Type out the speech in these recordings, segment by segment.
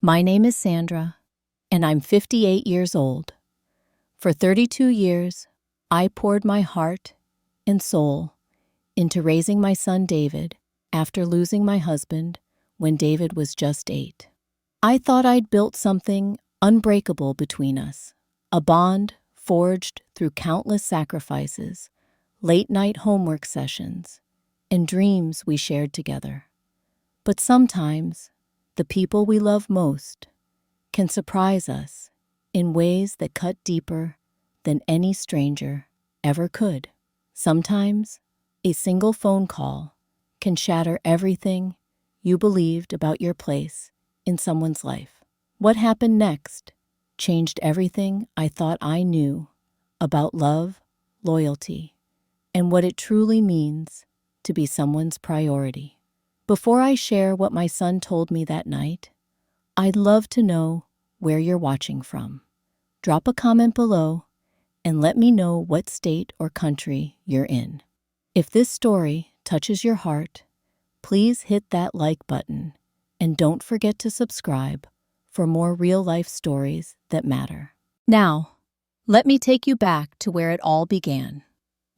My name is Sandra, and I'm 58 years old. For 32 years, I poured my heart and soul into raising my son David after losing my husband when David was just 8. I thought I'd built something unbreakable between us, a bond forged through countless sacrifices, late-night homework sessions, and dreams we shared together. But sometimes, the people we love most can surprise us in ways that cut deeper than any stranger ever could. Sometimes, a single phone call can shatter everything you believed about your place in someone's life. What happened next changed everything I thought I knew about love, loyalty, and what it truly means to be someone's priority. Before I share what my son told me that night, I'd love to know where you're watching from. Drop a comment below and let me know what state or country you're in. If this story touches your heart, please hit that like button and don't forget to subscribe for more real-life stories that matter. Now, let me take you back to where it all began.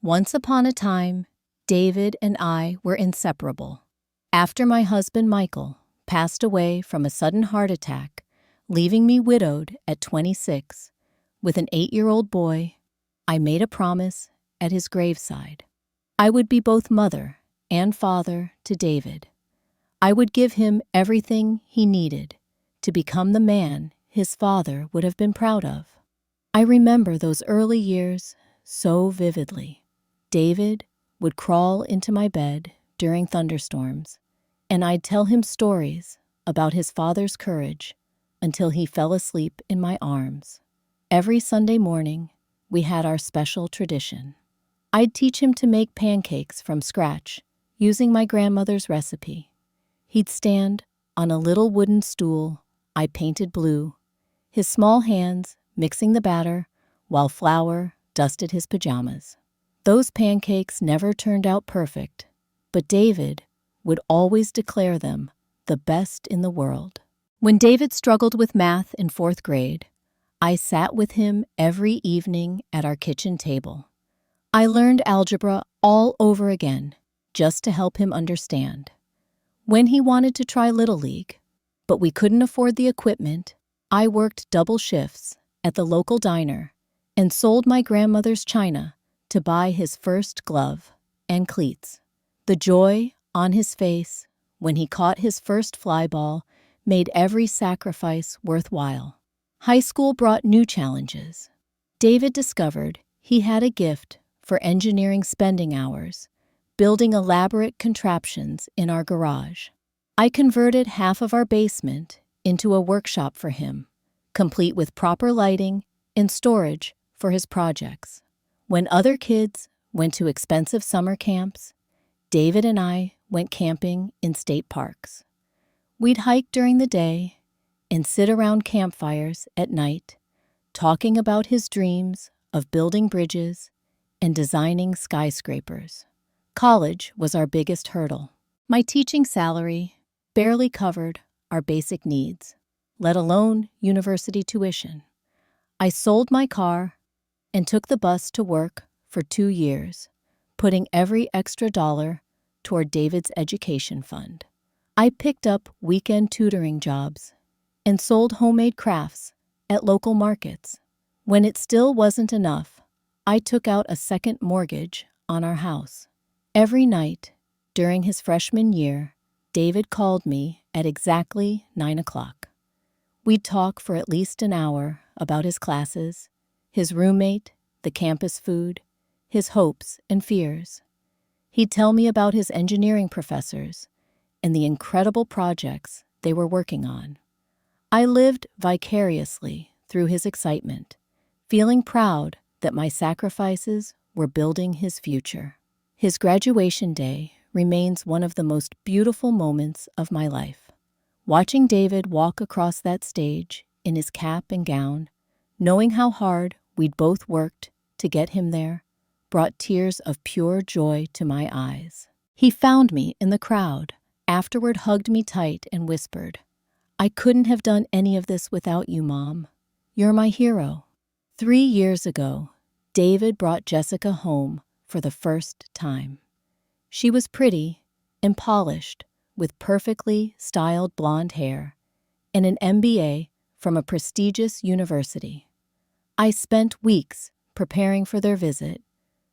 Once upon a time, David and I were inseparable. After my husband Michael passed away from a sudden heart attack, leaving me widowed at 26 with an 8-year-old boy, I made a promise at his graveside. I would be both mother and father to David. I would give him everything he needed to become the man his father would have been proud of. I remember those early years so vividly. David would crawl into my bed during thunderstorms, and I'd tell him stories about his father's courage until he fell asleep in my arms. Every Sunday morning, we had our special tradition. I'd teach him to make pancakes from scratch using my grandmother's recipe. He'd stand on a little wooden stool I painted blue, his small hands mixing the batter while flour dusted his pajamas. Those pancakes never turned out perfect, but David would always declare them the best in the world. When David struggled with math in 4th grade, I sat with him every evening at our kitchen table. I learned algebra all over again just to help him understand. When he wanted to try Little League, but we couldn't afford the equipment, I worked double shifts at the local diner and sold my grandmother's china to buy his first glove and cleats. The joy on his face when he caught his first fly ball made every sacrifice worthwhile. High school brought new challenges. David discovered he had a gift for engineering spending hours, building elaborate contraptions in our garage. I converted half of our basement into a workshop for him, complete with proper lighting and storage for his projects. When other kids went to expensive summer camps, David and I went camping in state parks. We'd hike during the day and sit around campfires at night, talking about his dreams of building bridges and designing skyscrapers. College was our biggest hurdle. My teaching salary barely covered our basic needs, let alone university tuition. I sold my car and took the bus to work for 2 years, putting every extra dollar toward David's education fund. I picked up weekend tutoring jobs and sold homemade crafts at local markets. When it still wasn't enough, I took out a second mortgage on our house. Every night during his freshman year, David called me at exactly 9 o'clock. We'd talk for at least an hour about his classes, his roommate, the campus food, his hopes and fears. He'd tell me about his engineering professors and the incredible projects they were working on. I lived vicariously through his excitement, feeling proud that my sacrifices were building his future. His graduation day remains one of the most beautiful moments of my life. Watching David walk across that stage in his cap and gown, knowing how hard we'd both worked to get him there, brought tears of pure joy to my eyes. He found me in the crowd, afterward hugged me tight and whispered, I couldn't have done any of this without you, Mom. You're my hero. 3 years ago, David brought Jessica home for the first time. She was pretty and polished, with perfectly styled blonde hair and an MBA from a prestigious university. I spent weeks preparing for their visit,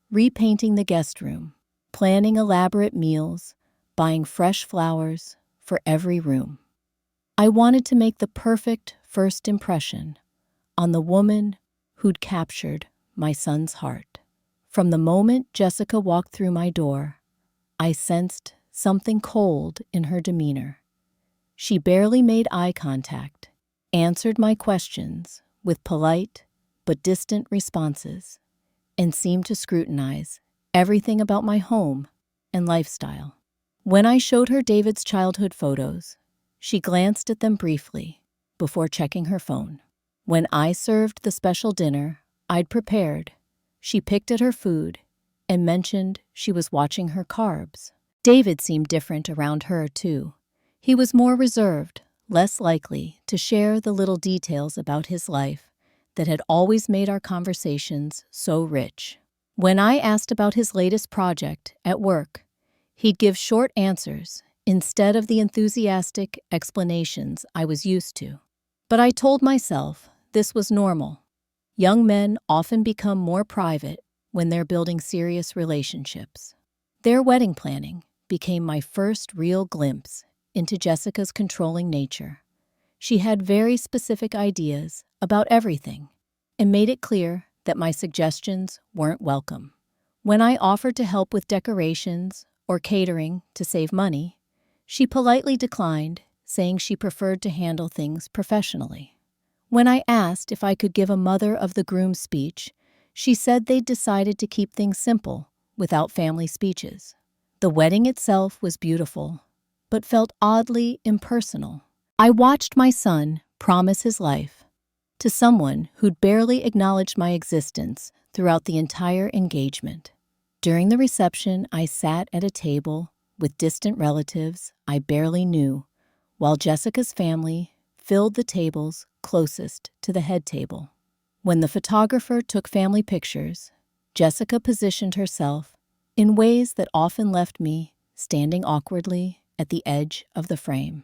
repainting the guest room, planning elaborate meals, buying fresh flowers for every room. I wanted to make the perfect first impression on the woman who'd captured my son's heart. From the moment Jessica walked through my door, I sensed something cold in her demeanor. She barely made eye contact, answered my questions with polite but distant responses, and seemed to scrutinize everything about my home and lifestyle. When I showed her David's childhood photos, she glanced at them briefly before checking her phone. When I served the special dinner I'd prepared, she picked at her food and mentioned she was watching her carbs. David seemed different around her, too. He was more reserved, less likely to share the little details about his life that had always made our conversations so rich. When I asked about his latest project at work, he'd give short answers instead of the enthusiastic explanations I was used to. But I told myself this was normal. Young men often become more private when they're building serious relationships. Their wedding planning became my first real glimpse into Jessica's controlling nature. She had very specific ideas about everything and made it clear that my suggestions weren't welcome. When I offered to help with decorations or catering to save money, she politely declined, saying she preferred to handle things professionally. When I asked if I could give a mother of the groom speech, she said they'd decided to keep things simple without family speeches. The wedding itself was beautiful, but felt oddly impersonal. I watched my son promise his life to someone who'd barely acknowledged my existence throughout the entire engagement. During the reception, I sat at a table with distant relatives I barely knew, while Jessica's family filled the tables closest to the head table. When the photographer took family pictures, Jessica positioned herself in ways that often left me standing awkwardly at the edge of the frame.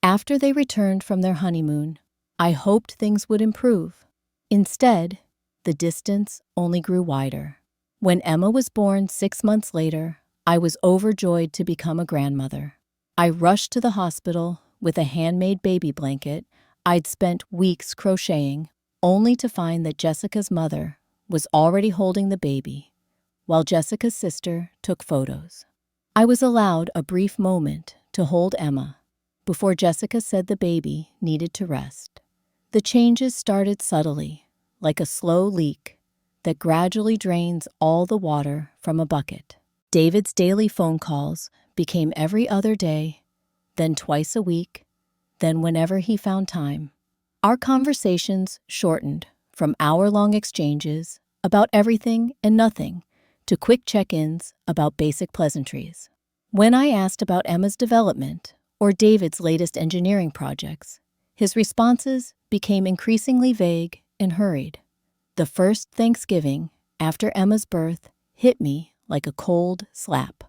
After they returned from their honeymoon, I hoped things would improve. Instead, the distance only grew wider. When Emma was born 6 months later, I was overjoyed to become a grandmother. I rushed to the hospital with a handmade baby blanket I'd spent weeks crocheting, only to find that Jessica's mother was already holding the baby, while Jessica's sister took photos. I was allowed a brief moment to hold Emma before Jessica said the baby needed to rest. The changes started subtly, like a slow leak that gradually drains all the water from a bucket. David's daily phone calls became every other day, then twice a week, then whenever he found time. Our conversations shortened from hour-long exchanges about everything and nothing to quick check-ins about basic pleasantries. When I asked about Emma's development or David's latest engineering projects, his responses became increasingly vague and hurried. The first Thanksgiving after Emma's birth hit me like a cold slap.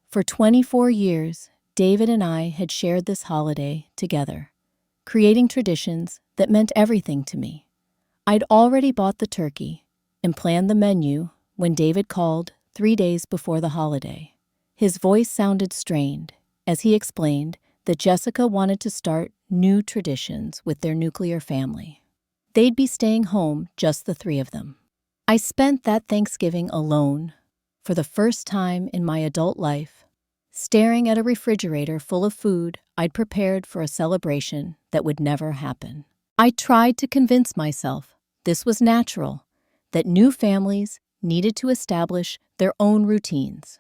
For 24 years, David and I had shared this holiday together, creating traditions that meant everything to me. I'd already bought the turkey and planned the menu when David called 3 days before the holiday. His voice sounded strained as he explained that Jessica wanted to start new traditions with their nuclear family. They'd be staying home, just the three of them. I spent that Thanksgiving alone for the first time in my adult life, staring at a refrigerator full of food I'd prepared for a celebration that would never happen. I tried to convince myself this was natural, that new families needed to establish their own routines.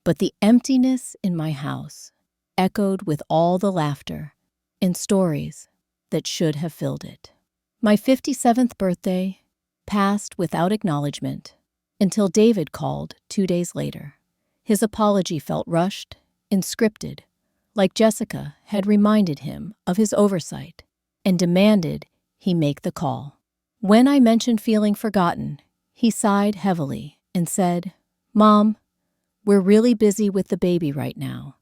But the emptiness in my house echoed with all the laughter and stories that should have filled it. My 57th birthday passed without acknowledgement until David called 2 days later. His apology felt rushed and scripted, like Jessica had reminded him of his oversight and demanded he make the call. When I mentioned feeling forgotten, he sighed heavily and said, "Mom, we're really busy with the baby right now.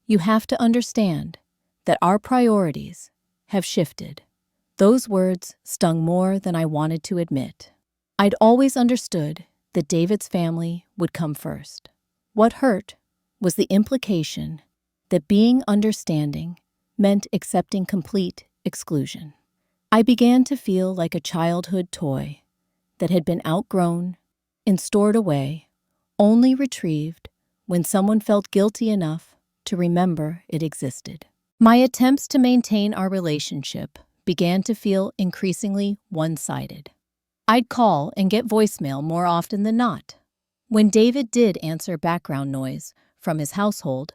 You have to understand that our priorities have shifted." Those words stung more than I wanted to admit. I'd always understood that David's family would come first. What hurt was the implication that being understanding meant accepting complete exclusion. I began to feel like a childhood toy that had been outgrown and stored away, only retrieved when someone felt guilty enough to remember it existed. My attempts to maintain our relationship began to feel increasingly one-sided. I'd call and get voicemail more often than not. When David did answer, background noise from his household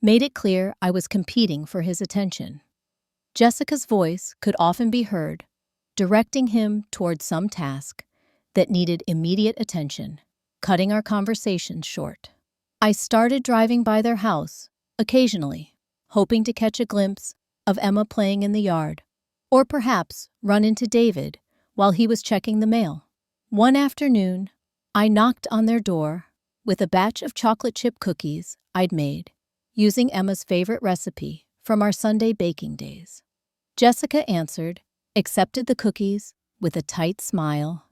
made it clear I was competing for his attention. Jessica's voice could often be heard, directing him toward some task that needed immediate attention, cutting our conversations short. I started driving by their house occasionally, hoping to catch a glimpse of Emma playing in the yard, or perhaps run into David while he was checking the mail. One afternoon, I knocked on their door with a batch of chocolate chip cookies I'd made, using Emma's favorite recipe from our Sunday baking days. Jessica answered, accepted the cookies with a tight smile,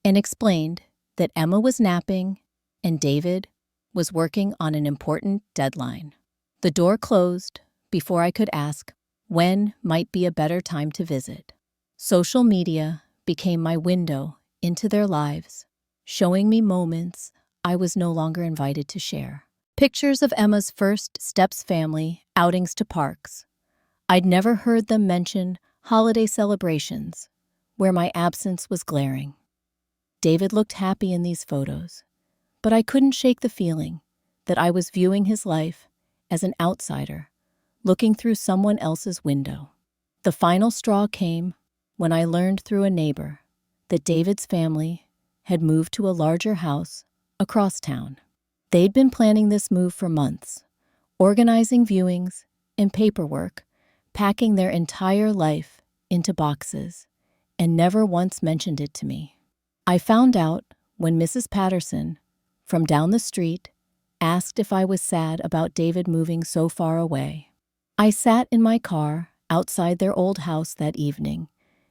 and explained that Emma was napping and David was working on an important deadline. The door closed before I could ask when might be a better time to visit. Social media became my window into their lives, showing me moments I was no longer invited to share. Pictures of Emma's first steps family outings to parks. I'd never heard them mention holiday celebrations, where my absence was glaring. David looked happy in these photos, but I couldn't shake the feeling that I was viewing his life as an outsider, looking through someone else's window. The final straw came when I learned through a neighbor that David's family had moved to a larger house across town. They'd been planning this move for months, organizing viewings and paperwork, packing their entire life into boxes, and never once mentioned it to me. I found out when Mrs. Patterson, from down the street, asked if I was sad about David moving so far away. I sat in my car outside their old house that evening,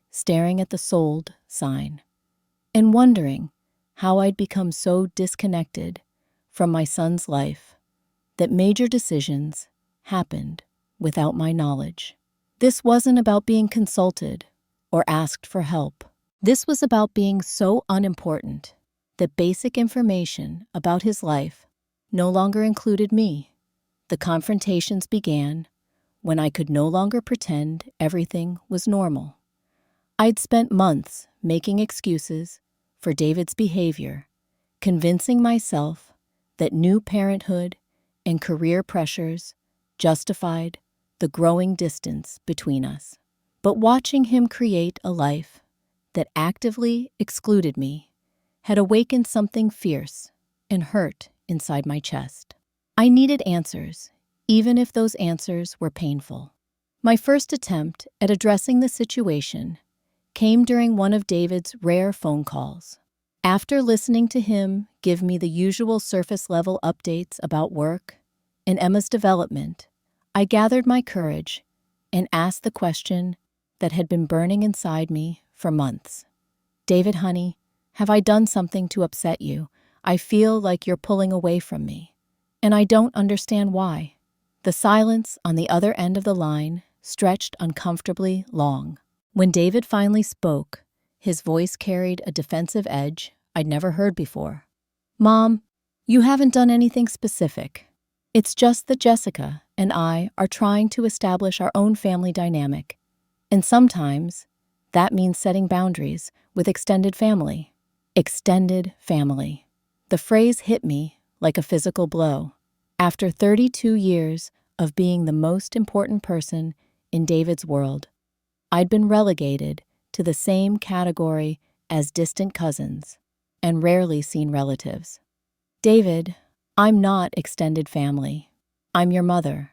staring at the sold sign, and wondering how I'd become so disconnected from my son's life that major decisions happened without my knowledge. This wasn't about being consulted or asked for help. This was about being so unimportant that basic information about his life no longer included me. The confrontations began when I could no longer pretend everything was normal. I'd spent months making excuses for David's behavior, convincing myself that new parenthood and career pressures justified the growing distance between us. But watching him create a life that actively excluded me had awakened something fierce and hurt inside my chest. I needed answers, even if those answers were painful. My first attempt at addressing the situation came during one of David's rare phone calls. After listening to him give me the usual surface-level updates about work and Emma's development, I gathered my courage and asked the question that had been burning inside me for months. "David, honey, have I done something to upset you? I feel like you're pulling away from me, and I don't understand why." The silence on the other end of the line stretched uncomfortably long. When David finally spoke, his voice carried a defensive edge I'd never heard before. "Mom, you haven't done anything specific. It's just that Jessica and I are trying to establish our own family dynamic, and sometimes that means setting boundaries with extended family." Extended family. The phrase hit me like a physical blow. After 32 years of being the most important person in David's world, I'd been relegated to the same category as distant cousins and rarely seen relatives. "David, I'm not extended family. I'm your mother.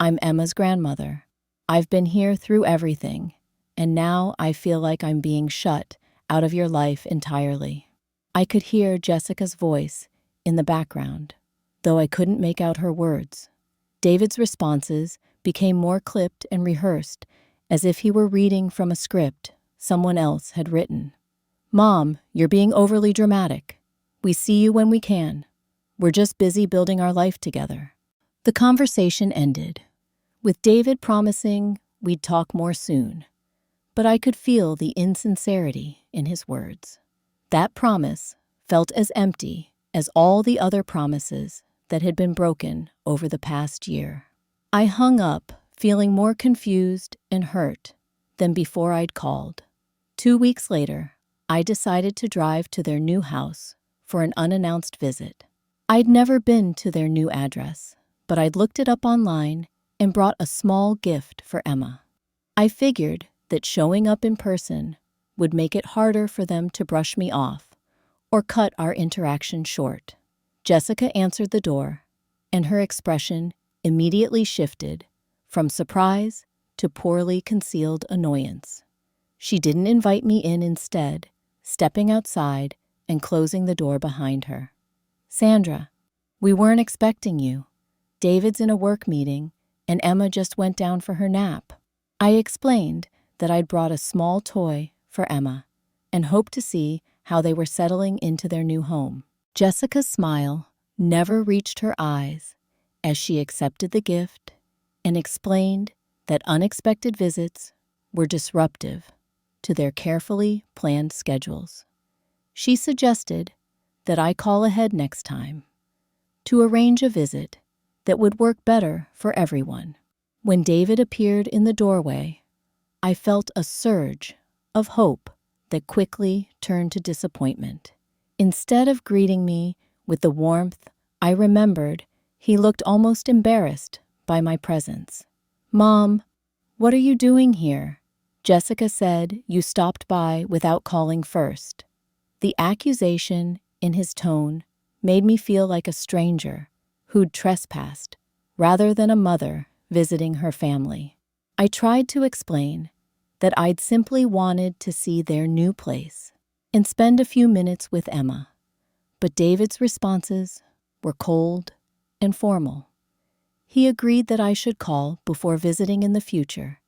I'm Emma's grandmother. I've been here through everything, and now I feel like I'm being shut out of your life entirely." I could hear Jessica's voice in the background, though I couldn't make out her words. David's responses became more clipped and rehearsed, as if he were reading from a script someone else had written. "Mom, you're being overly dramatic. We see you when we can. We're just busy building our life together." The conversation ended, with David promising we'd talk more soon, but I could feel the insincerity in his words. That promise felt as empty as all the other promises that had been broken over the past year. I hung up, feeling more confused and hurt than before I'd called. 2 weeks later, I decided to drive to their new house for an unannounced visit. I'd never been to their new address, but I'd looked it up online and brought a small gift for Emma. I figured that showing up in person would make it harder for them to brush me off or cut our interaction short. Jessica answered the door, and her expression immediately shifted from surprise to poorly concealed annoyance. She didn't invite me in instead, stepping outside and closing the door behind her. "Sandra, we weren't expecting you. David's in a work meeting, and Emma just went down for her nap." I explained that I'd brought a small toy for Emma and hoped to see how they were settling into their new home. Jessica's smile never reached her eyes as she accepted the gift and explained that unexpected visits were disruptive to their carefully planned schedules. She suggested that I call ahead next time to arrange a visit that would work better for everyone. When David appeared in the doorway, I felt a surge of hope that quickly turned to disappointment. Instead of greeting me with the warmth I remembered, he looked almost embarrassed by my presence. "Mom, what are you doing here?" Jessica said you stopped by without calling first. The accusation in his tone made me feel like a stranger who'd trespassed, rather than a mother visiting her family. I tried to explain that I'd simply wanted to see their new place and spend a few minutes with Emma, but David's responses were cold and formal. He agreed that I should call before visiting in the future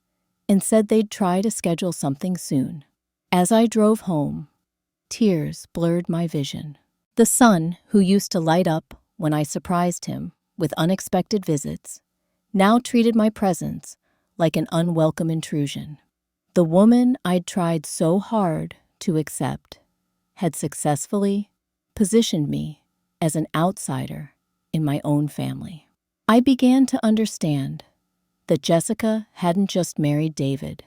and said they'd try to schedule something soon. As I drove home, tears blurred my vision. The sun, who used to light up when I surprised him with unexpected visits, now treated my presence like an unwelcome intrusion. The woman I'd tried so hard to accept had successfully positioned me as an outsider in my own family. I began to understand that Jessica hadn't just married David.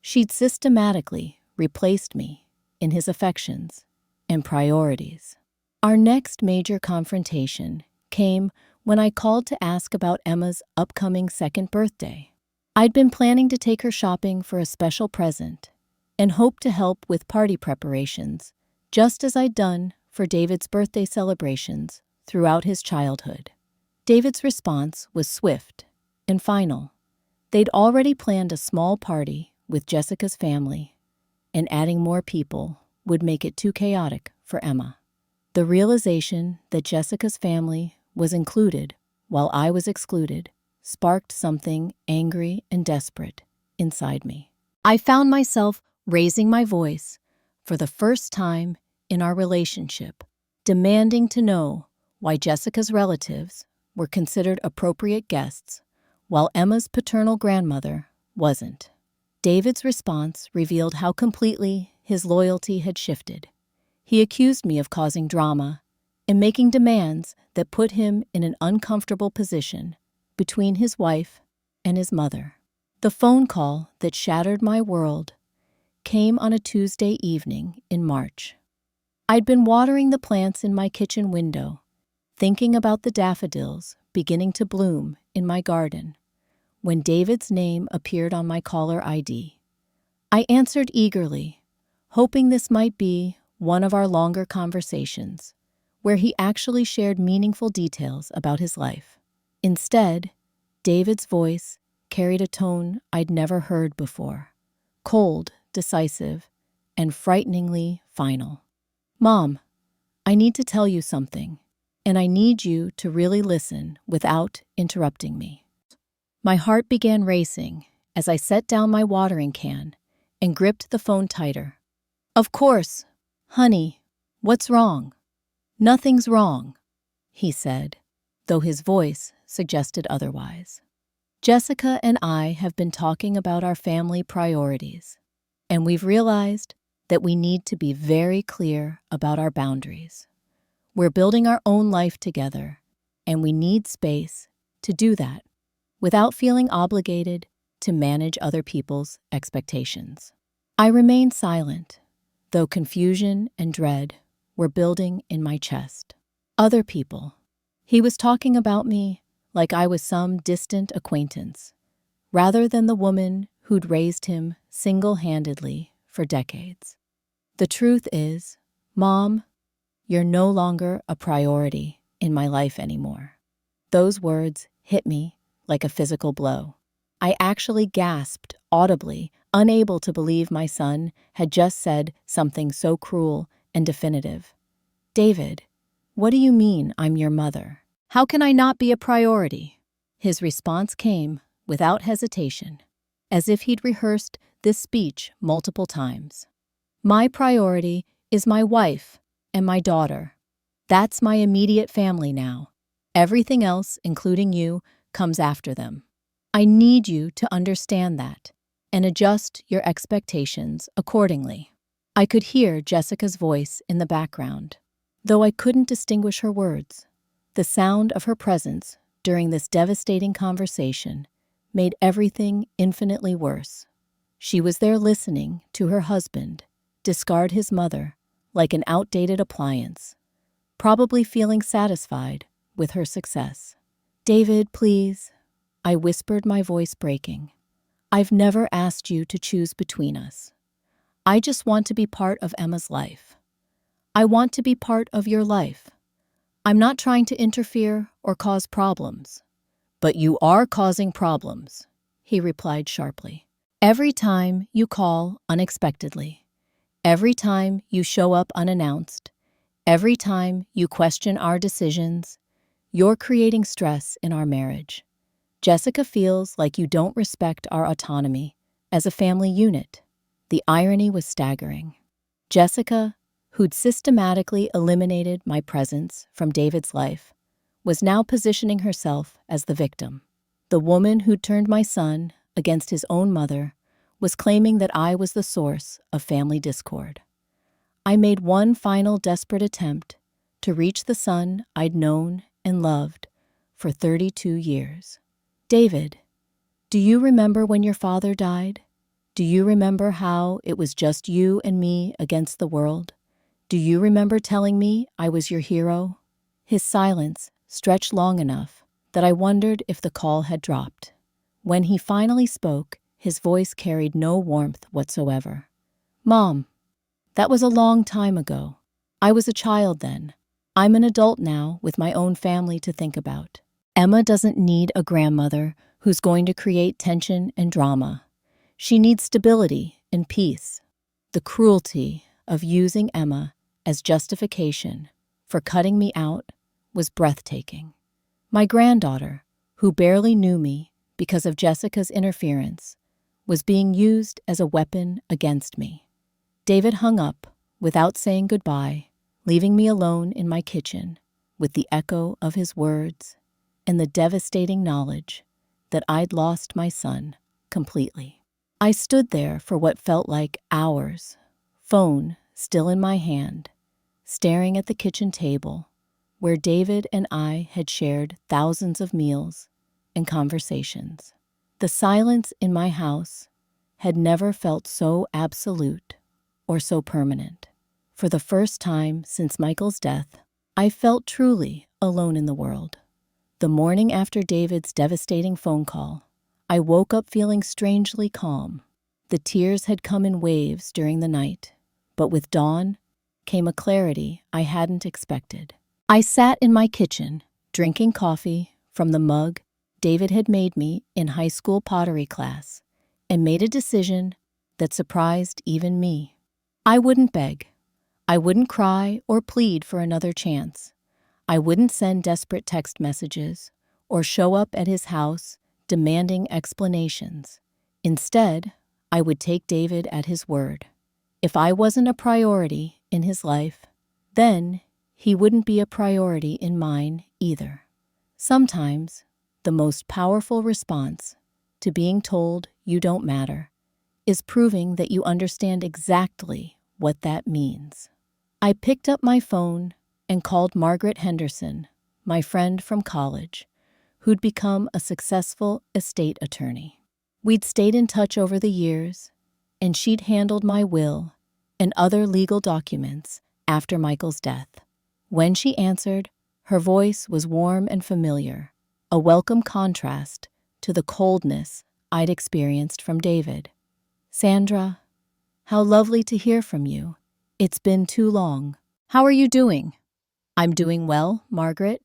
She'd systematically replaced me in his affections and priorities. Our next major confrontation came when I called to ask about Emma's upcoming second birthday. I'd been planning to take her shopping for a special present and hoped to help with party preparations, just as I'd done for David's birthday celebrations throughout his childhood. David's response was swift and final. They'd already planned a small party with Jessica's family, and adding more people would make it too chaotic for Emma. The realization that Jessica's family was included while I was excluded sparked something angry and desperate inside me. I found myself raising my voice for the first time in our relationship, demanding to know why Jessica's relatives were considered appropriate guests while Emma's paternal grandmother wasn't. David's response revealed how completely his loyalty had shifted. He accused me of causing drama and making demands that put him in an uncomfortable position between his wife and his mother. The phone call that shattered my world came on a Tuesday evening in March. I'd been watering the plants in my kitchen window, thinking about the daffodils beginning to bloom in my garden, when David's name appeared on my caller ID. I answered eagerly, hoping this might be one of our longer conversations, where he actually shared meaningful details about his life. Instead, David's voice carried a tone I'd never heard before. Cold, decisive, and frighteningly final. "Mom, I need to tell you something, and I need you to really listen without interrupting me." My heart began racing as I set down my watering can and gripped the phone tighter. "Of course, honey, what's wrong?" "Nothing's wrong," he said, though his voice suggested otherwise. "Jessica and I have been talking about our family priorities, and we've realized that we need to be very clear about our boundaries. We're building our own life together, and we need space to do that without feeling obligated to manage other people's expectations." I remained silent, though confusion and dread were building in my chest. Other people. He was talking about me like I was some distant acquaintance, rather than the woman who'd raised him single-handedly for decades. "The truth is, Mom, you're no longer a priority in my life anymore." Those words hit me like a physical blow. I actually gasped audibly, unable to believe my son had just said something so cruel and definitive. "David, what do you mean I'm your mother? How can I not be a priority?" His response came without hesitation, as if he'd rehearsed this speech multiple times. "My priority is my wife and my daughter. That's my immediate family now. Everything else, including you, comes after them. I need you to understand that and adjust your expectations accordingly." I could hear Jessica's voice in the background, though I couldn't distinguish her words. The sound of her presence during this devastating conversation made everything infinitely worse. She was there listening to her husband discard his mother like an outdated appliance, probably feeling satisfied with her success. "David, please," I whispered, my voice breaking. "I've never asked you to choose between us. I just want to be part of Emma's life. I want to be part of your life. I'm not trying to interfere or cause problems." "But you are causing problems," he replied sharply. "Every time you call unexpectedly, every time you show up unannounced, every time you question our decisions, you're creating stress in our marriage. Jessica feels like you don't respect our autonomy as a family unit." The irony was staggering. Jessica, who'd systematically eliminated my presence from David's life, was now positioning herself as the victim. The woman who'd turned my son against his own mother was claiming that I was the source of family discord. I made one final desperate attempt to reach the son I'd known and loved for 32 years. "David, do you remember when your father died? Do you remember how it was just you and me against the world? Do you remember telling me I was your hero?" His silence stretched long enough that I wondered if the call had dropped. When he finally spoke, his voice carried no warmth whatsoever. "Mom, that was a long time ago. I was a child then. I'm an adult now with my own family to think about. Emma doesn't need a grandmother who's going to create tension and drama. She needs stability and peace." The cruelty of using Emma as justification for cutting me out was breathtaking. My granddaughter, who barely knew me because of Jessica's interference, was being used as a weapon against me. David hung up without saying goodbye, leaving me alone in my kitchen with the echo of his words and the devastating knowledge that I'd lost my son completely. I stood there for what felt like hours, phone still in my hand, staring at the kitchen table where David and I had shared thousands of meals and conversations. The silence in my house had never felt so absolute or so permanent. For the first time since Michael's death, I felt truly alone in the world. The morning after David's devastating phone call, I woke up feeling strangely calm. The tears had come in waves during the night, but with dawn came a clarity I hadn't expected. I sat in my kitchen, drinking coffee from the mug David had made me in high school pottery class and made a decision that surprised even me. I wouldn't beg. I wouldn't cry or plead for another chance. I wouldn't send desperate text messages or show up at his house demanding explanations. Instead, I would take David at his word. If I wasn't a priority in his life, then he wouldn't be a priority in mine either. Sometimes, the most powerful response to being told you don't matter is proving that you understand exactly what that means. I picked up my phone and called Margaret Henderson, my friend from college, who'd become a successful estate attorney. We'd stayed in touch over the years, and she'd handled my will and other legal documents after Michael's death. When she answered, her voice was warm and familiar, a welcome contrast to the coldness I'd experienced from David. "Sandra, how lovely to hear from you. It's been too long. How are you doing?" "I'm doing well, Margaret,"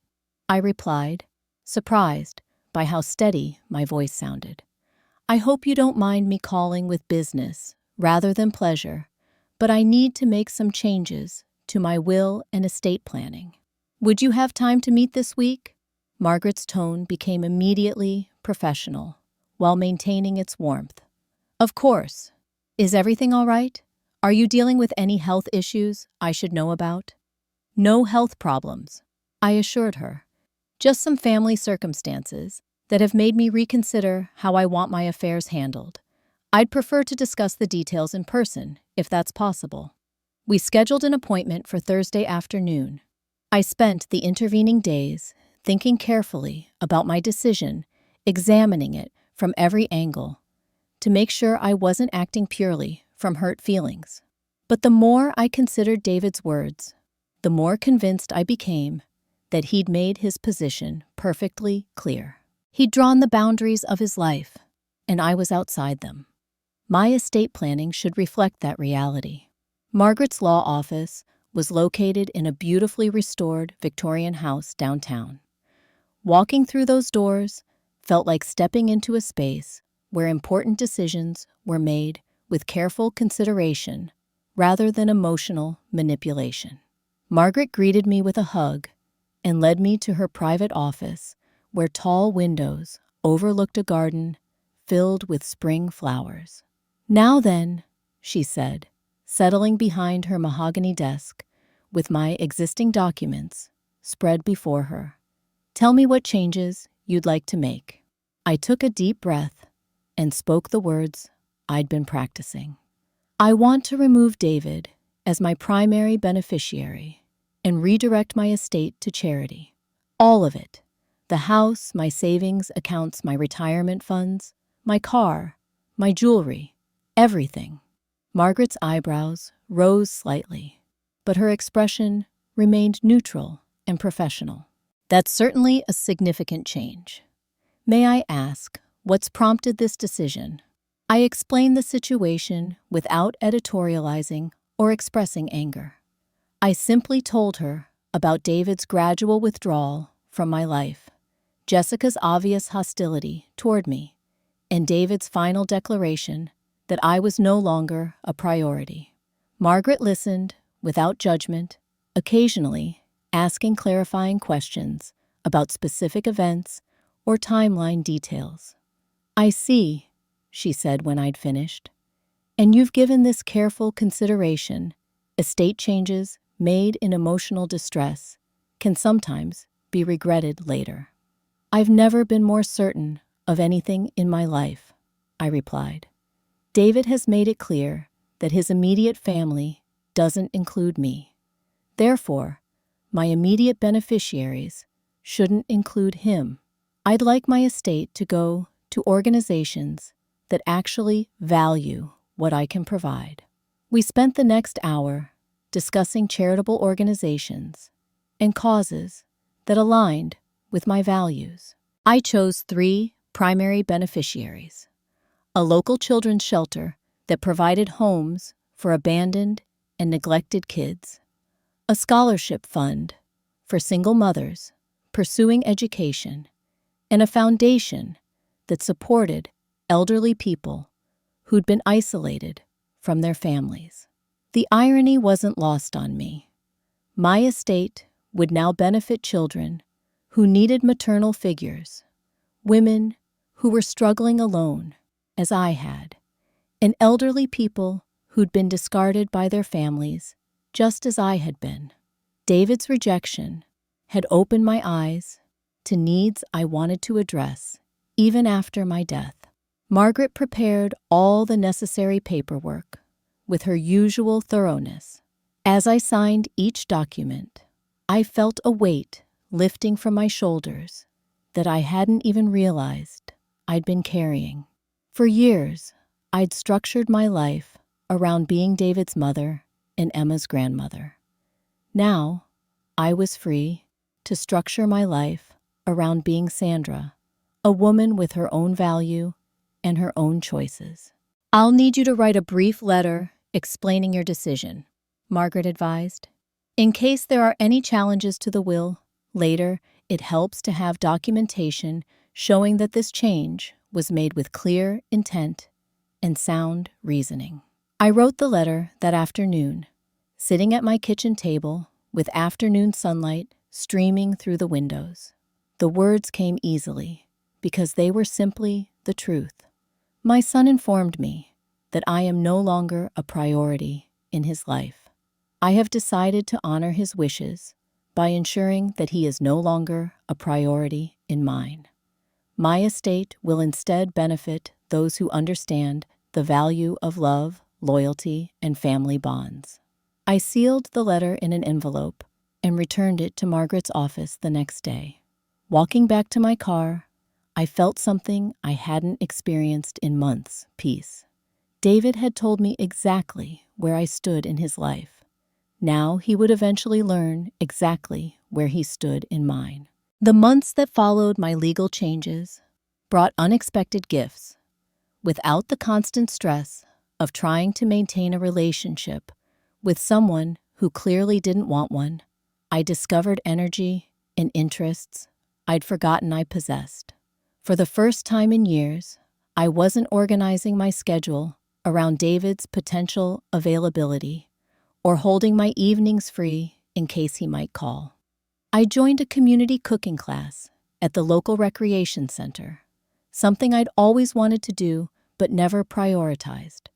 I replied, surprised by how steady my voice sounded. "I hope you don't mind me calling with business rather than pleasure, but I need to make some changes to my will and estate planning. Would you have time to meet this week?" Margaret's tone became immediately professional, while maintaining its warmth. "Of course. Is everything all right? Are you dealing with any health issues I should know about?" "No health problems," I assured her. "Just some family circumstances that have made me reconsider how I want my affairs handled. I'd prefer to discuss the details in person, if that's possible." We scheduled an appointment for Thursday afternoon. I spent the intervening days thinking carefully about my decision, examining it from every angle, to make sure I wasn't acting purely from hurt feelings. But the more I considered David's words, the more convinced I became that he'd made his position perfectly clear. He'd drawn the boundaries of his life, and I was outside them. My estate planning should reflect that reality. Margaret's law office was located in a beautifully restored Victorian house downtown. Walking through those doors felt like stepping into a space where important decisions were made with careful consideration rather than emotional manipulation. Margaret greeted me with a hug and led me to her private office, where tall windows overlooked a garden filled with spring flowers. "Now then," she said, settling behind her mahogany desk with my existing documents spread before her. "Tell me what changes you'd like to make." I took a deep breath and spoke the words I'd been practicing. "I want to remove David as my primary beneficiary and redirect my estate to charity. All of it. The house, my savings accounts, my retirement funds, my car, my jewelry, everything." Margaret's eyebrows rose slightly, but her expression remained neutral and professional. "That's certainly a significant change. May I ask what's prompted this decision?" I explained the situation without editorializing or expressing anger. I simply told her about David's gradual withdrawal from my life, Jessica's obvious hostility toward me, and David's final declaration that I was no longer a priority. Margaret listened without judgment, occasionally asking clarifying questions about specific events or timeline details. "I see," she said when I'd finished, "and you've given this careful consideration. Estate changes made in emotional distress can sometimes be regretted later." "I've never been more certain of anything in my life," I replied. "David has made it clear that his immediate family doesn't include me. Therefore, my immediate beneficiaries shouldn't include him. I'd like my estate to go to organizations that actually value what I can provide." We spent the next hour discussing charitable organizations and causes that aligned with my values. I chose 3 primary beneficiaries: a local children's shelter that provided homes for abandoned and neglected kids, a scholarship fund for single mothers pursuing education, and a foundation that supported elderly people who'd been isolated from their families. The irony wasn't lost on me. My estate would now benefit children who needed maternal figures, women who were struggling alone, as I had, and elderly people who'd been discarded by their families, just as I had been. David's rejection had opened my eyes to needs I wanted to address, even after my death. Margaret prepared all the necessary paperwork with her usual thoroughness. As I signed each document, I felt a weight lifting from my shoulders that I hadn't even realized I'd been carrying. For years, I'd structured my life around being David's mother and Emma's grandmother. Now, I was free to structure my life around being Sandra, a woman with her own value and her own choices. "I'll need you to write a brief letter explaining your decision," Margaret advised. "In case there are any challenges to the will, later it helps to have documentation showing that this change was made with clear intent and sound reasoning." I wrote the letter that afternoon, sitting at my kitchen table with afternoon sunlight streaming through the windows. The words came easily because they were simply the truth. My son informed me that I am no longer a priority in his life. I have decided to honor his wishes by ensuring that he is no longer a priority in mine. My estate will instead benefit those who understand the value of love, loyalty, and family bonds. I sealed the letter in an envelope and returned it to Margaret's office the next day. Walking back to my car, I felt something I hadn't experienced in months: peace. David had told me exactly where I stood in his life. Now he would eventually learn exactly where he stood in mine. The months that followed my legal changes brought unexpected gifts. Without the constant stress of trying to maintain a relationship with someone who clearly didn't want one, I discovered energy and interests I'd forgotten I possessed. For the first time in years, I wasn't organizing my schedule around David's potential availability or holding my evenings free in case he might call. I joined a community cooking class at the local recreation center, something I'd always wanted to do but never prioritized.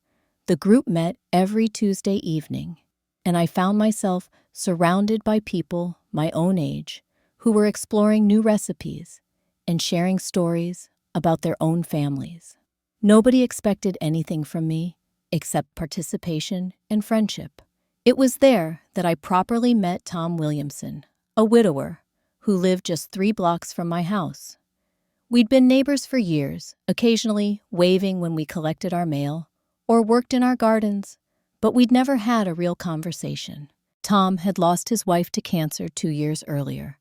The group met every Tuesday evening, and I found myself surrounded by people my own age who were exploring new recipes and sharing stories about their own families. Nobody expected anything from me except participation and friendship. It was there that I properly met Tom Williamson, a widower who lived just 3 blocks from my house. We'd been neighbors for years, occasionally waving when we collected our mail or worked in our gardens, but we'd never had a real conversation. Tom had lost his wife to cancer 2 years earlier,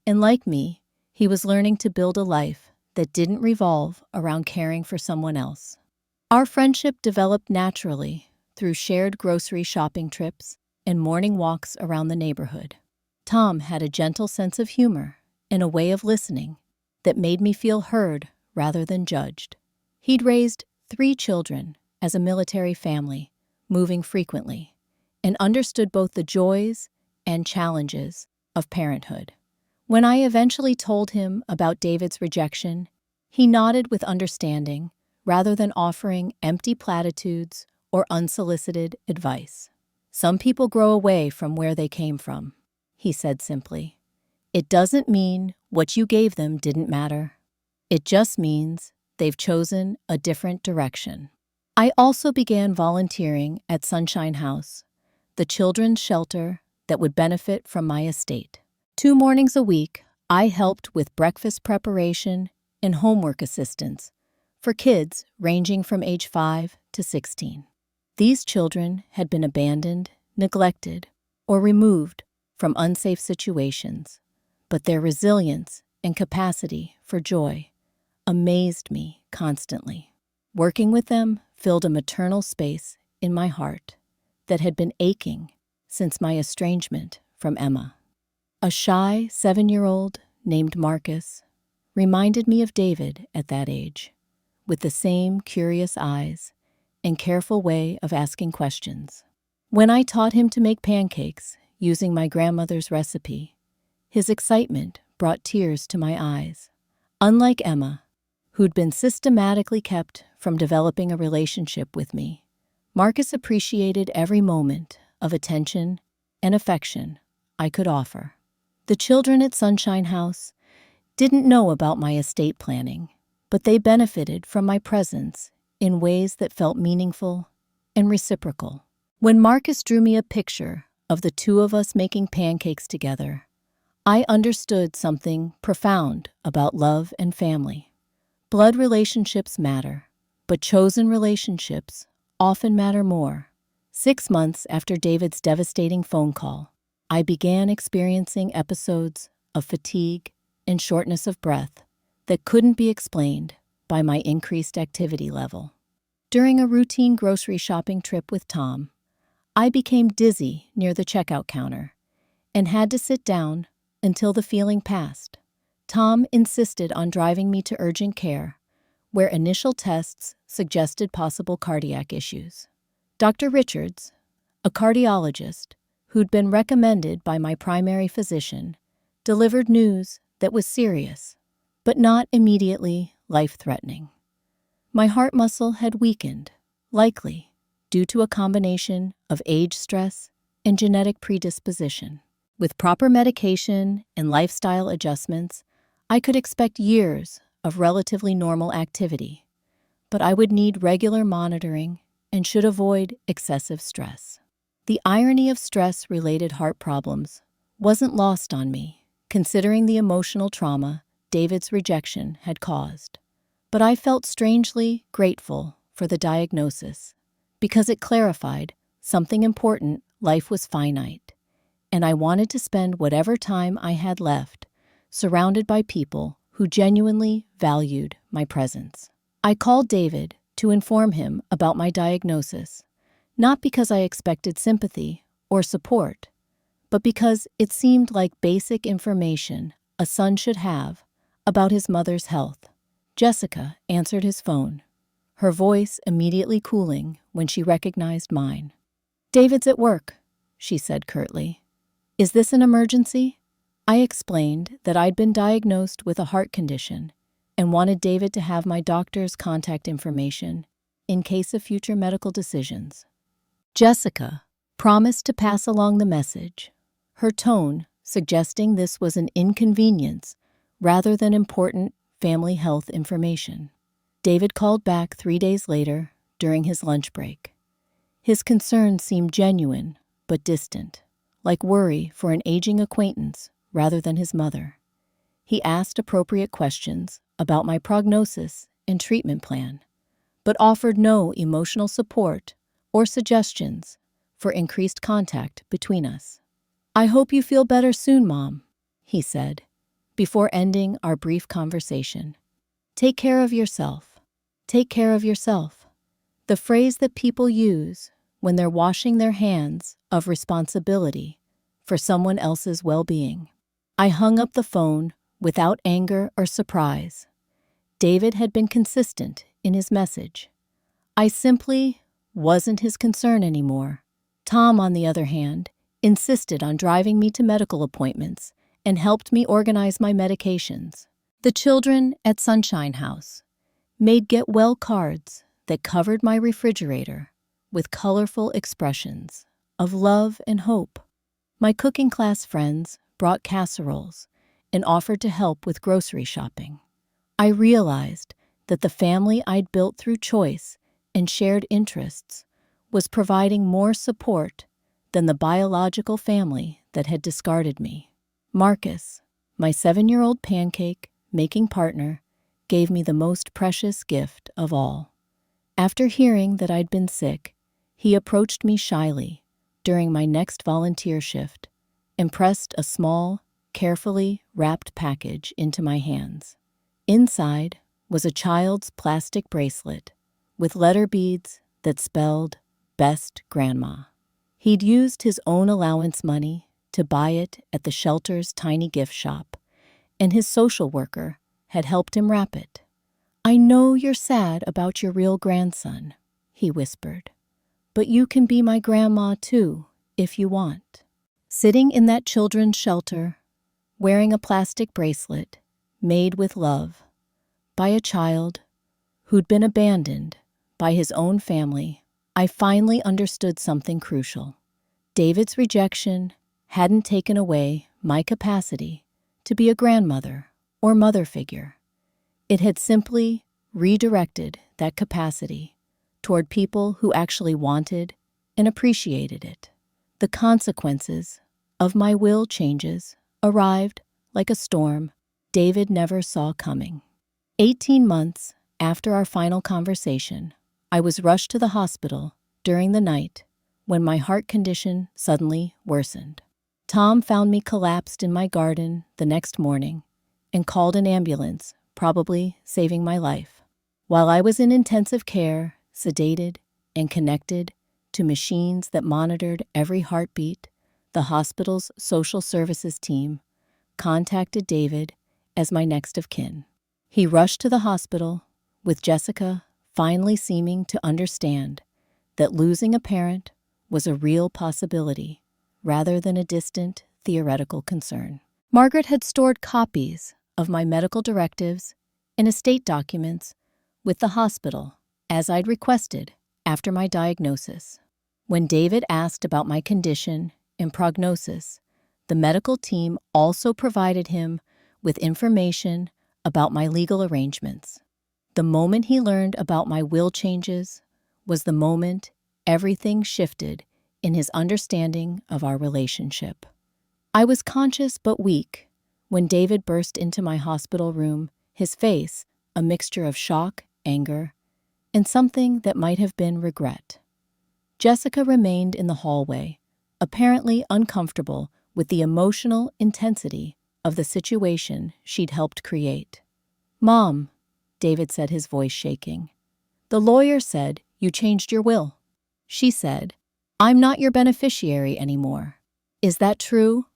and like me, he was learning to build a life that didn't revolve around caring for someone else. Our friendship developed naturally through shared grocery shopping trips and morning walks around the neighborhood. Tom had a gentle sense of humor and a way of listening that made me feel heard rather than judged. He'd raised 3 children as a military family, moving frequently, and understood both the joys and challenges of parenthood. When I eventually told him about David's rejection, he nodded with understanding rather than offering empty platitudes or unsolicited advice. "Some people grow away from where they came from," he said simply. "It doesn't mean what you gave them didn't matter. It just means they've chosen a different direction." I also began volunteering at Sunshine House, the children's shelter that would benefit from my estate. 2 mornings a week, I helped with breakfast preparation and homework assistance for kids ranging from age 5 to 16. These children had been abandoned, neglected, or removed from unsafe situations, but their resilience and capacity for joy amazed me constantly. Working with them filled a maternal space in my heart that had been aching since my estrangement from Emma. A shy 7-year-old named Marcus reminded me of David at that age, with the same curious eyes and careful way of asking questions. When I taught him to make pancakes using my grandmother's recipe, his excitement brought tears to my eyes. Unlike Emma, who'd been systematically kept from developing a relationship with me, Marcus appreciated every moment of attention and affection I could offer. The children at Sunshine House didn't know about my estate planning, but they benefited from my presence in ways that felt meaningful and reciprocal. When Marcus drew me a picture of the two of us making pancakes together, I understood something profound about love and family. Blood relationships matter, but chosen relationships often matter more. 6 months after David's devastating phone call, I began experiencing episodes of fatigue and shortness of breath that couldn't be explained by my increased activity level. During a routine grocery shopping trip with Tom, I became dizzy near the checkout counter and had to sit down until the feeling passed. Tom insisted on driving me to urgent care, where initial tests suggested possible cardiac issues. Dr. Richards, a cardiologist who'd been recommended by my primary physician, delivered news that was serious, but not immediately life-threatening. My heart muscle had weakened, likely due to a combination of age stress and genetic predisposition. With proper medication and lifestyle adjustments, I could expect years of relatively normal activity, but I would need regular monitoring and should avoid excessive stress. The irony of stress-related heart problems wasn't lost on me, considering the emotional trauma David's rejection had caused. But I felt strangely grateful for the diagnosis, because it clarified something important. Life was finite, and I wanted to spend whatever time I had left surrounded by people who genuinely valued my presence. I called David to inform him about my diagnosis, not because I expected sympathy or support, but because it seemed like basic information a son should have about his mother's health. Jessica answered his phone, her voice immediately cooling when she recognized mine. "David's at work," she said curtly. "Is this an emergency?" I explained that I'd been diagnosed with a heart condition and wanted David to have my doctor's contact information in case of future medical decisions. Jessica promised to pass along the message, her tone suggesting this was an inconvenience rather than important family health information. David called back 3 days later during his lunch break. His concern seemed genuine but distant, like worry for an aging acquaintance rather than his mother. He asked appropriate questions about my prognosis and treatment plan, but offered no emotional support or suggestions for increased contact between us. "I hope you feel better soon, Mom," he said, before ending our brief conversation. "Take care of yourself. Take care of yourself." The phrase that people use when they're washing their hands of responsibility for someone else's well-being. I hung up the phone without anger or surprise. David had been consistent in his message. I simply wasn't his concern anymore. Tom, on the other hand, insisted on driving me to medical appointments and helped me organize my medications. The children at Sunshine House made get-well cards that covered my refrigerator with colorful expressions of love and hope. My cooking class friends brought casseroles and offered to help with grocery shopping. I realized that the family I'd built through choice and shared interests was providing more support than the biological family that had discarded me. Marcus, my 7-year-old pancake-making partner, gave me the most precious gift of all. After hearing that I'd been sick, he approached me shyly during my next volunteer shift and pressed a small, carefully wrapped package into my hands. Inside was a child's plastic bracelet with letter beads that spelled "Best Grandma." He'd used his own allowance money to buy it at the shelter's tiny gift shop, and his social worker had helped him wrap it. "I know you're sad about your real grandson," he whispered, "but you can be my grandma too, if you want." Sitting in that children's shelter, wearing a plastic bracelet made with love by a child who'd been abandoned by his own family, I finally understood something crucial. David's rejection hadn't taken away my capacity to be a grandmother or mother figure. It had simply redirected that capacity toward people who actually wanted and appreciated it. The consequences of my will changes arrived like a storm David never saw coming. 18 months after our final conversation, I was rushed to the hospital during the night when my heart condition suddenly worsened. Tom found me collapsed in my garden the next morning and called an ambulance, probably saving my life. While I was in intensive care, sedated and connected to machines that monitored every heartbeat, the hospital's social services team contacted David as my next of kin. He rushed to the hospital, with Jessica finally seeming to understand that losing a parent was a real possibility rather than a distant, theoretical concern. Margaret had stored copies of my medical directives and estate documents with the hospital, as I'd requested after my diagnosis. When David asked about my condition and prognosis, the medical team also provided him with information about my legal arrangements. The moment he learned about my will changes was the moment everything shifted in his understanding of our relationship. I was conscious but weak when David burst into my hospital room, his face a mixture of shock, anger, and something that might have been regret. Jessica remained in the hallway, apparently uncomfortable with the emotional intensity of the situation she'd helped create. "Mom," David said, his voice shaking, "the lawyer said you changed your will." She said, "I'm not your beneficiary anymore. Is that true?"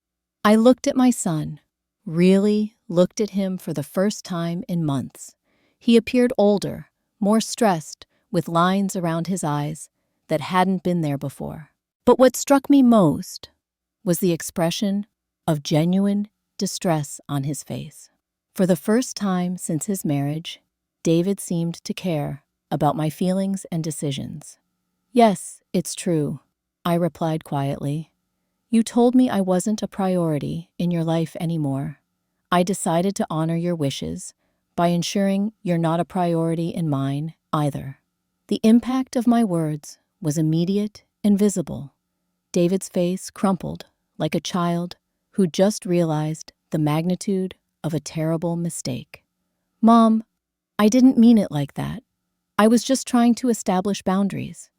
I looked at my son, really looked at him for the first time in months. He appeared older, more stressed, with lines around his eyes that hadn't been there before. But what struck me most was the expression of genuine distress on his face. For the first time since his marriage, David seemed to care about my feelings and decisions. "Yes, it's true," I replied quietly. "You told me I wasn't a priority in your life anymore. I decided to honor your wishes by ensuring you're not a priority in mine either." The impact of my words was immediate and visible. David's face crumpled like a child who just realized the magnitude of a terrible mistake. "Mom, I didn't mean it like that. I was just trying to establish boundaries.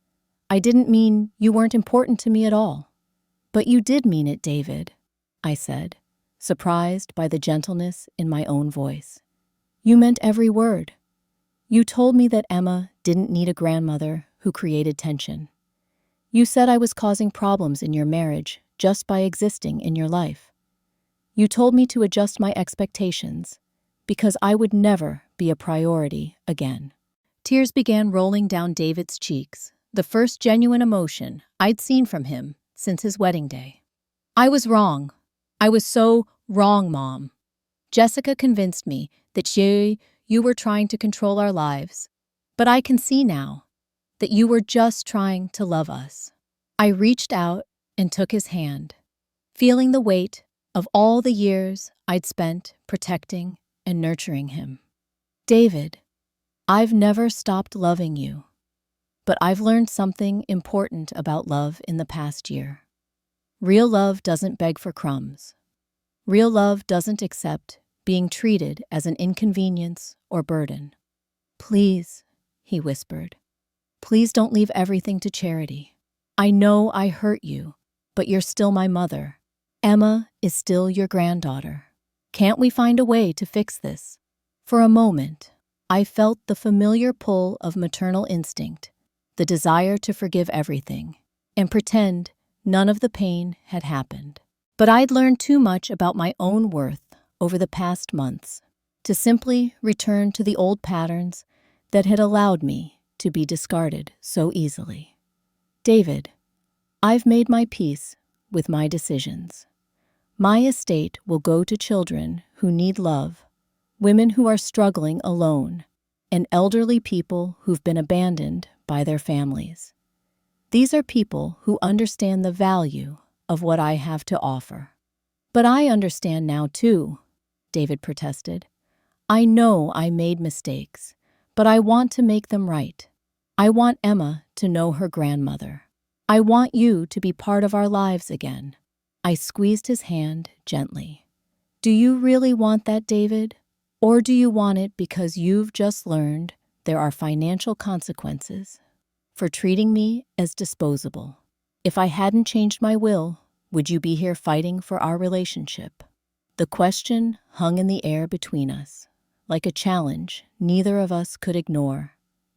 I didn't mean you weren't important to me at all." "But you did mean it, David," I said, surprised by the gentleness in my own voice. "You meant every word. You told me that Emma didn't need a grandmother who created tension. You said I was causing problems in your marriage just by existing in your life. You told me to adjust my expectations because I would never be a priority again." Tears began rolling down David's cheeks, the first genuine emotion I'd seen from him since his wedding day. "I was wrong. I was so wrong, Mom. Jessica convinced me that you were trying to control our lives, but I can see now that you were just trying to love us." I reached out and took his hand, feeling the weight of all the years I'd spent protecting and nurturing him. "David, I've never stopped loving you, but I've learned something important about love in the past year. Real love doesn't beg for crumbs. Real love doesn't accept being treated as an inconvenience or burden. Please," he whispered, "please don't leave everything to charity. I know I hurt you, but you're still my mother. Emma is still your granddaughter. Can't we find a way to fix this?" For a moment, I felt the familiar pull of maternal instinct, the desire to forgive everything and pretend none of the pain had happened. But I'd learned too much about my own worth over the past months to simply return to the old patterns that had allowed me to be discarded so easily. David, I've made my peace with my decisions. My estate will go to children who need love, women who are struggling alone, and elderly people who've been abandoned by their families. These are people who understand the value of what I have to offer. But I understand now too, David protested. I know I made mistakes, but I want to make them right. I want Emma to know her grandmother. I want you to be part of our lives again. I squeezed his hand gently. Do you really want that, David? Or do you want it because you've just learned there are financial consequences for treating me as disposable? If I hadn't changed my will, would you be here fighting for our relationship? The question hung in the air between us, like a challenge neither of us could ignore.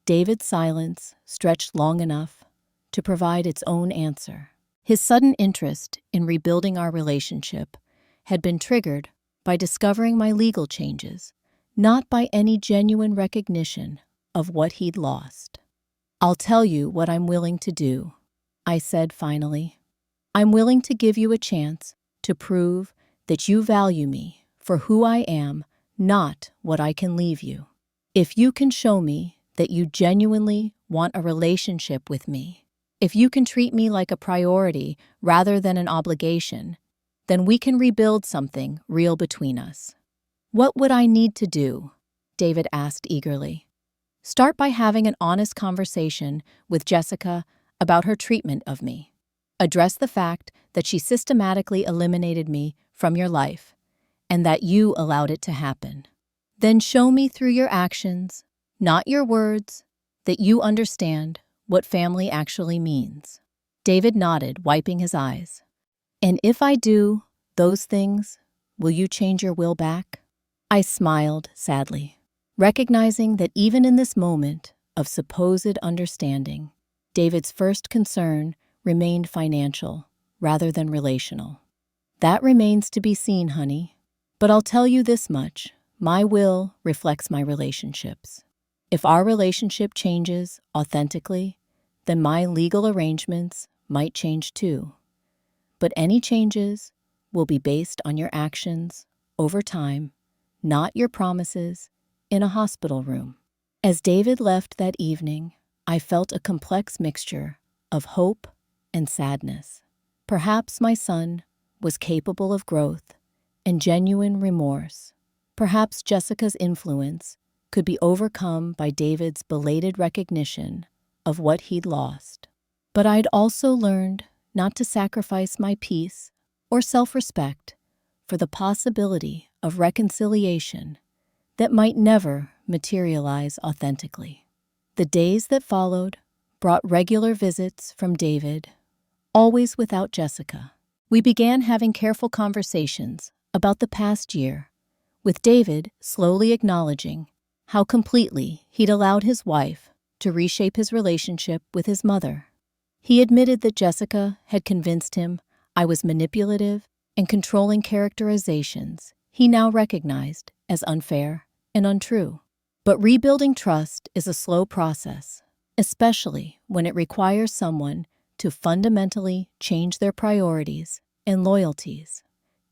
David's silence stretched long enough to provide its own answer. His sudden interest in rebuilding our relationship had been triggered by discovering my legal changes, not by any genuine recognition of what he'd lost. I'll tell you what I'm willing to do, I said finally. I'm willing to give you a chance to prove that you value me for who I am, not what I can leave you. If you can show me that you genuinely want a relationship with me, if you can treat me like a priority rather than an obligation, then we can rebuild something real between us. What would I need to do? David asked eagerly. Start by having an honest conversation with Jessica about her treatment of me. Address the fact that she systematically eliminated me from your life and that you allowed it to happen. Then show me through your actions, not your words, that you understand what family actually means. David nodded, wiping his eyes. And if I do those things, will you change your will back? I smiled sadly, recognizing that even in this moment of supposed understanding, David's first concern remained financial rather than relational. That remains to be seen, honey. But I'll tell you this much, my will reflects my relationships. If our relationship changes authentically, then my legal arrangements might change too. But any changes will be based on your actions over time, not your promises in a hospital room. As David left that evening, I felt a complex mixture of hope and sadness. Perhaps my son was capable of growth and genuine remorse. Perhaps Jessica's influence could be overcome by David's belated recognition of what he'd lost. But I'd also learned not to sacrifice my peace or self-respect for the possibility of reconciliation that might never materialize authentically. The days that followed brought regular visits from David, always without Jessica. We began having careful conversations about the past year, with David slowly acknowledging how completely he'd allowed his wife to reshape his relationship with his mother. He admitted that Jessica had convinced him I was manipulative and controlling characterizations he now recognized as unfair and untrue. But rebuilding trust is a slow process, especially when it requires someone to fundamentally change their priorities and loyalties.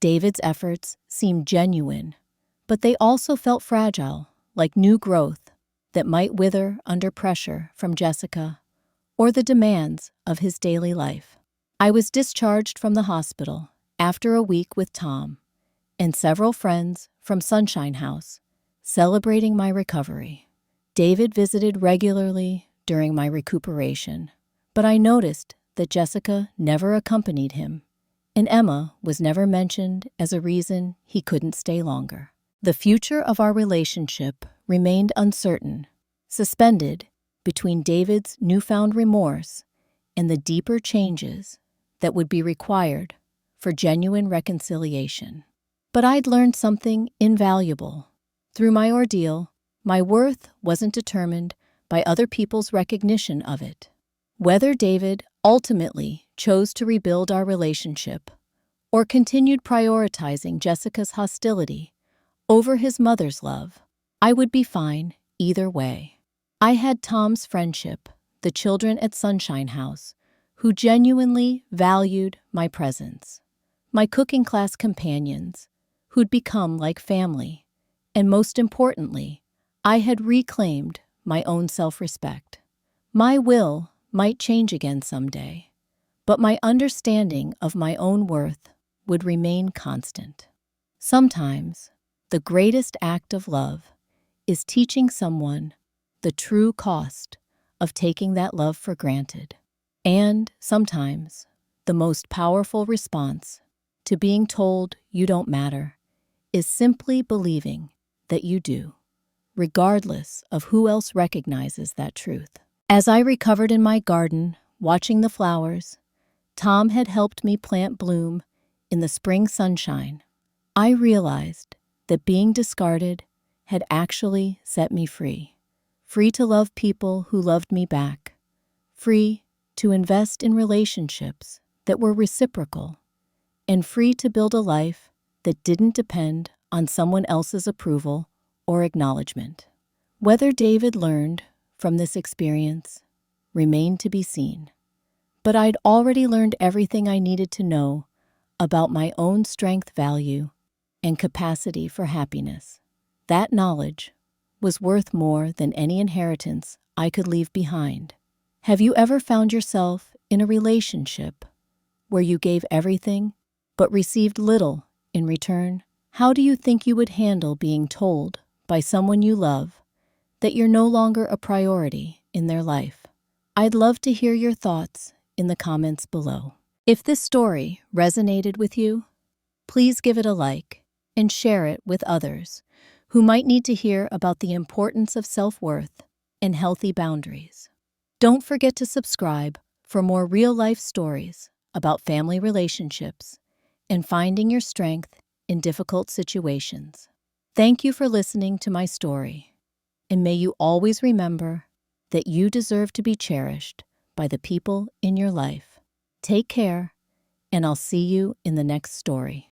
David's efforts seemed genuine, but they also felt fragile, like new growth that might wither under pressure from Jessica or the demands of his daily life. I was discharged from the hospital after a week with Tom and several friends from Sunshine House celebrating my recovery. David visited regularly during my recuperation, but I noticed that Jessica never accompanied him, and Emma was never mentioned as a reason he couldn't stay longer. The future of our relationship remained uncertain, suspended between David's newfound remorse and the deeper changes that would be required for genuine reconciliation. But I'd learned something invaluable. Through my ordeal, my worth wasn't determined by other people's recognition of it. Whether David ultimately chose to rebuild our relationship or continued prioritizing Jessica's hostility, over his mother's love. I would be fine either way. I had Tom's friendship, the children at Sunshine House, who genuinely valued my presence, my cooking class companions, who'd become like family, and most importantly, I had reclaimed my own self-respect. My will might change again someday, but my understanding of my own worth would remain constant. Sometimes, the greatest act of love is teaching someone the true cost of taking that love for granted. And sometimes, the most powerful response to being told you don't matter is simply believing that you do, regardless of who else recognizes that truth. As I recovered in my garden, watching the flowers Tom had helped me plant bloom in the spring sunshine, I realized that being discarded had actually set me free. Free to love people who loved me back. Free to invest in relationships that were reciprocal. And free to build a life that didn't depend on someone else's approval or acknowledgement. Whether David learned from this experience remained to be seen. But I'd already learned everything I needed to know about my own strength, value, and capacity for happiness. That knowledge was worth more than any inheritance I could leave behind. Have you ever found yourself in a relationship where you gave everything but received little in return? How do you think you would handle being told by someone you love that you're no longer a priority in their life? I'd love to hear your thoughts in the comments below. If this story resonated with you, please give it a like and share it with others who might need to hear about the importance of self-worth and healthy boundaries. Don't forget to subscribe for more real-life stories about family relationships and finding your strength in difficult situations. Thank you for listening to my story, and may you always remember that you deserve to be cherished by the people in your life. Take care, and I'll see you in the next story.